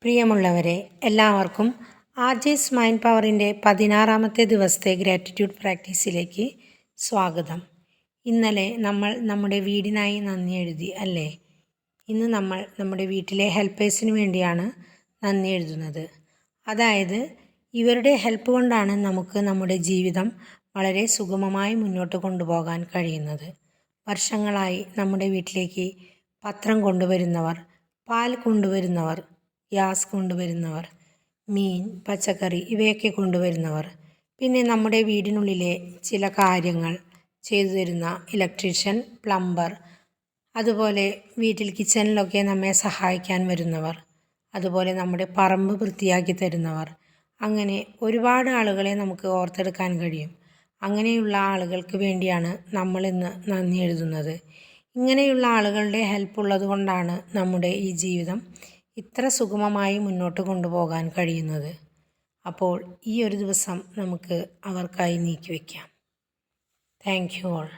പ്രിയമുള്ളവരെ, എല്ലാവർക്കും RJs mind പവറിൻ്റെ 16ാമത്തെ ദിവസത്തെ ഗ്രാറ്റിറ്റ്യൂഡ് പ്രാക്ടീസിലേക്ക് സ്വാഗതം. ഇന്നലെ നമ്മൾ നമ്മുടെ വീടിനായി നന്ദി എഴുതി അല്ലേ? ഇന്ന് നമ്മൾ നമ്മുടെ വീട്ടിലെ ഹെൽപ്പേഴ്സിന് വേണ്ടിയാണ് നന്ദി എഴുതുന്നത്. അതായത് ഇവരുടെ ഹെൽപ്പ് കൊണ്ടാണ് നമുക്ക് നമ്മുടെ ജീവിതം വളരെ സുഗമമായി മുന്നോട്ട് കൊണ്ടുപോകാൻ കഴിയുന്നത്. വർഷങ്ങളായി നമ്മുടെ വീട്ടിലേക്ക് പത്രം കൊണ്ടുവരുന്നവർ, പാൽ കൊണ്ടുവരുന്നവർ, ഗ്യാസ് കൊണ്ടുവരുന്നവർ, മീൻ, പച്ചക്കറി ഇവയൊക്കെ കൊണ്ടുവരുന്നവർ, പിന്നെ നമ്മുടെ വീടിനുള്ളിലെ ചില കാര്യങ്ങൾ ചെയ്തു തരുന്ന ഇലക്ട്രീഷ്യൻ, പ്ലംബർ, അതുപോലെ വീട്ടിൽ കിച്ചണിലൊക്കെ നമ്മെ സഹായിക്കാൻ വരുന്നവർ, അതുപോലെ നമ്മുടെ പറമ്പ് വൃത്തിയാക്കി തരുന്നവർ, അങ്ങനെ ഒരുപാട് ആളുകളെ നമുക്ക് ഓർത്തെടുക്കാൻ കഴിയും. അങ്ങനെയുള്ള ആളുകൾക്ക് വേണ്ടിയാണ് നമ്മളിന്ന് നന്ദി എഴുതുന്നത്. ഇങ്ങനെയുള്ള ആളുകളുടെ ഹെൽപ്പ് ഉള്ളത് കൊണ്ടാണ് നമ്മുടെ ഈ ജീവിതം ഇത്ര സുഗമമായി മുന്നോട്ട് കൊണ്ടുപോകാൻ കഴിയുന്നത്. അപ്പോൾ ഈ ഒരു ദിവസം നമുക്ക് അവർക്കായി നീക്കിവെക്കാം. Thank you all.